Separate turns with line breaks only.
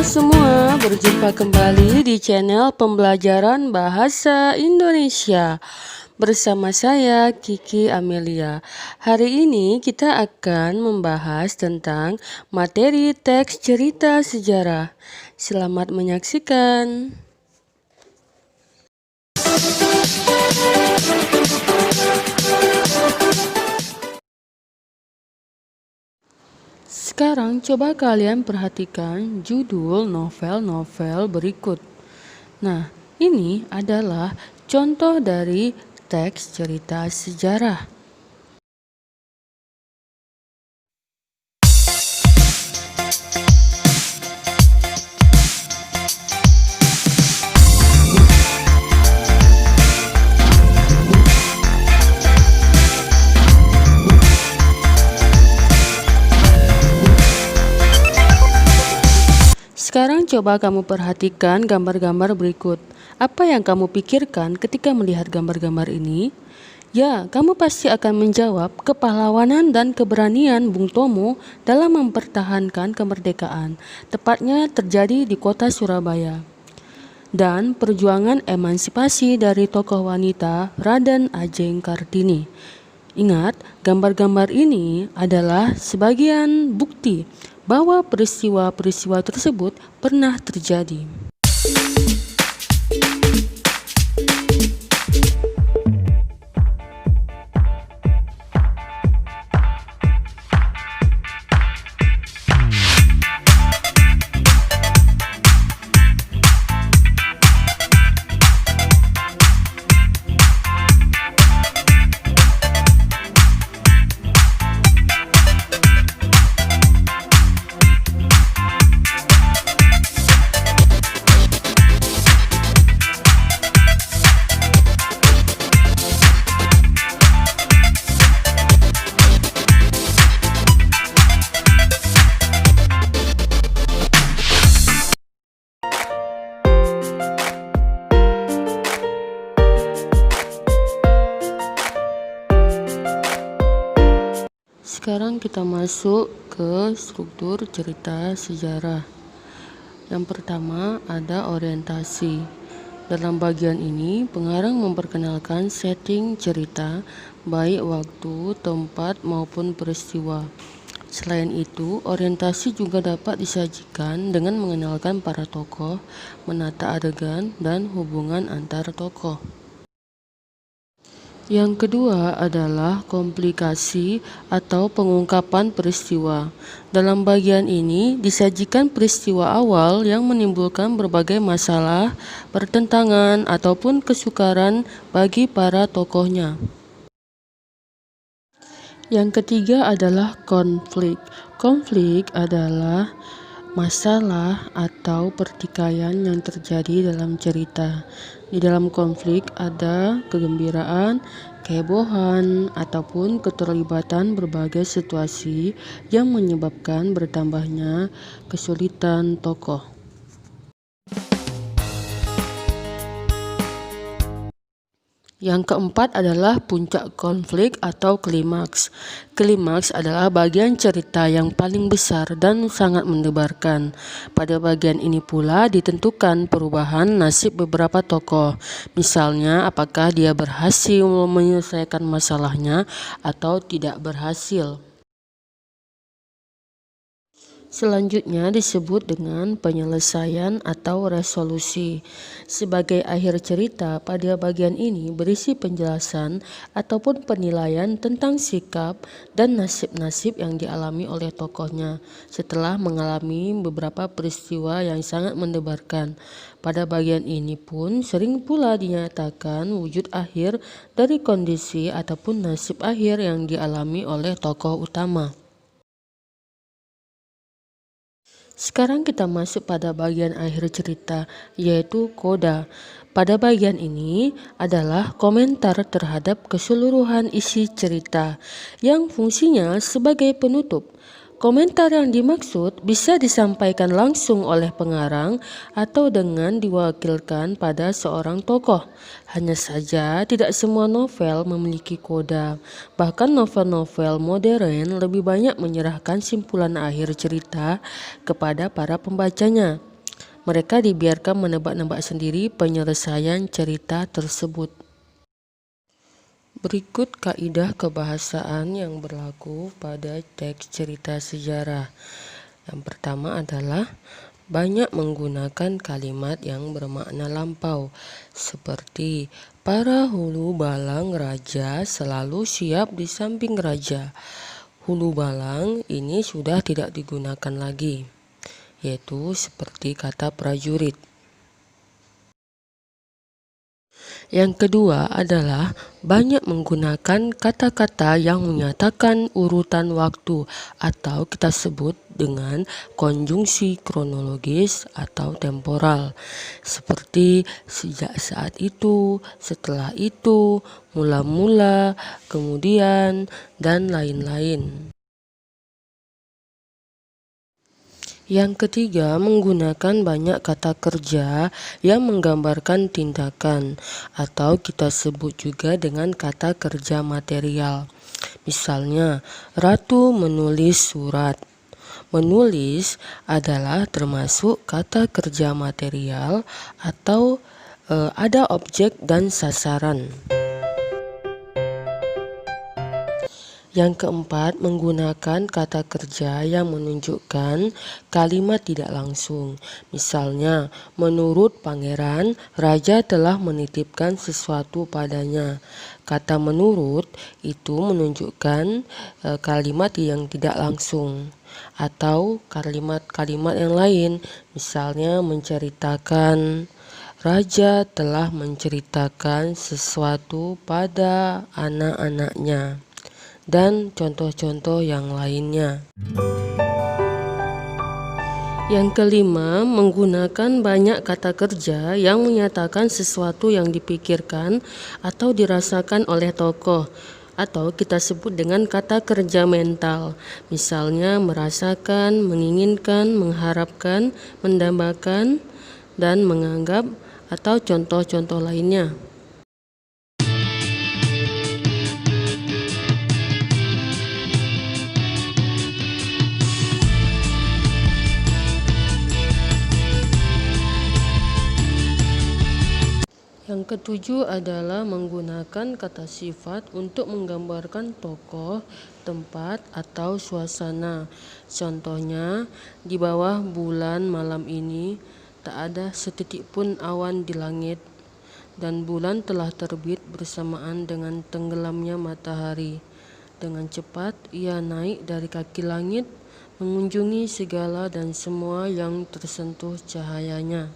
semua, berjumpa kembali di channel pembelajaran bahasa Indonesia bersama saya Kiki Amelia. Hari ini kita akan membahas tentang materi teks cerita sejarah. Selamat menyaksikan. Sekarang coba kalian perhatikan judul novel-novel berikut. Nah, ini adalah contoh dari teks cerita sejarah. Sekarang coba kamu perhatikan gambar-gambar berikut. Apa yang kamu pikirkan ketika melihat gambar-gambar ini? Ya, kamu pasti akan menjawab kepahlawanan dan keberanian Bung Tomo dalam mempertahankan kemerdekaan, tepatnya terjadi di kota Surabaya. Dan perjuangan emansipasi dari tokoh wanita Raden Ajeng Kartini. Ingat, gambar-gambar ini adalah sebagian bukti bahwa peristiwa-peristiwa tersebut pernah terjadi. Sekarang kita masuk ke struktur cerita sejarah. Yang pertama ada orientasi. Dalam bagian ini, pengarang memperkenalkan setting cerita, baik waktu, tempat, maupun peristiwa. Selain itu, orientasi juga dapat disajikan dengan mengenalkan para tokoh, menata adegan, dan hubungan antar tokoh. Yang kedua adalah komplikasi atau pengungkapan peristiwa. Dalam bagian ini disajikan peristiwa awal yang menimbulkan berbagai masalah, pertentangan, ataupun kesukaran bagi para tokohnya. Yang ketiga adalah konflik. Konflik adalah masalah atau pertikaian yang terjadi dalam cerita. Di dalam konflik ada kegembiraan, kehebohan, ataupun keterlibatan berbagai situasi yang menyebabkan bertambahnya kesulitan tokoh. Yang keempat adalah puncak konflik atau klimaks. Klimaks adalah bagian cerita yang paling besar dan sangat mendebarkan. Pada bagian ini pula ditentukan perubahan nasib beberapa tokoh. Misalnya, apakah dia berhasil menyelesaikan masalahnya atau tidak berhasil. Selanjutnya disebut dengan penyelesaian atau resolusi. Sebagai akhir cerita, pada bagian ini berisi penjelasan ataupun penilaian tentang sikap dan nasib-nasib yang dialami oleh tokohnya setelah mengalami beberapa peristiwa yang sangat mendebarkan. Pada bagian ini pun sering pula dinyatakan wujud akhir dari kondisi ataupun nasib akhir yang dialami oleh tokoh utama. Sekarang kita masuk pada bagian akhir cerita, yaitu koda. Pada bagian ini adalah komentar terhadap keseluruhan isi cerita yang fungsinya sebagai penutup. Komentar yang dimaksud bisa disampaikan langsung oleh pengarang atau dengan diwakilkan pada seorang tokoh. Hanya saja tidak semua novel memiliki koda. Bahkan novel-novel modern lebih banyak menyerahkan simpulan akhir cerita kepada para pembacanya. Mereka dibiarkan menebak-nebak sendiri penyelesaian cerita tersebut. Berikut kaidah kebahasaan yang berlaku pada teks cerita sejarah. Yang pertama adalah banyak menggunakan kalimat yang bermakna lampau, seperti para hulu balang raja selalu siap di samping raja. Hulu balang ini sudah tidak digunakan lagi, yaitu seperti kata prajurit. Yang kedua adalah banyak menggunakan kata-kata yang menyatakan urutan waktu atau kita sebut dengan konjungsi kronologis atau temporal, seperti sejak saat itu, setelah itu, mula-mula, kemudian, dan lain-lain. Yang ketiga, menggunakan banyak kata kerja yang menggambarkan tindakan atau kita sebut juga dengan kata kerja material. Misalnya, Ratu menulis surat. Menulis adalah termasuk kata kerja material atau ada objek dan sasaran. Yang keempat, menggunakan kata kerja yang menunjukkan kalimat tidak langsung. Misalnya, menurut pangeran, raja telah menitipkan sesuatu padanya. Kata menurut itu menunjukkan kalimat yang tidak langsung. Atau kalimat-kalimat yang lain, misalnya menceritakan, raja telah menceritakan sesuatu pada anak-anaknya, dan contoh-contoh yang lainnya. Yang kelima, menggunakan banyak kata kerja yang menyatakan sesuatu yang dipikirkan atau dirasakan oleh tokoh, atau kita sebut dengan kata kerja mental. Misalnya merasakan, menginginkan, mengharapkan, mendambakan, dan menganggap, atau contoh-contoh lainnya. Yang ketujuh adalah menggunakan kata sifat untuk menggambarkan tokoh, tempat, atau suasana. Contohnya, di bawah bulan malam ini tak ada setitik pun awan di langit, dan bulan telah terbit bersamaan dengan tenggelamnya matahari. Dengan cepat ia naik dari kaki langit, mengunjungi segala dan semua yang tersentuh cahayanya.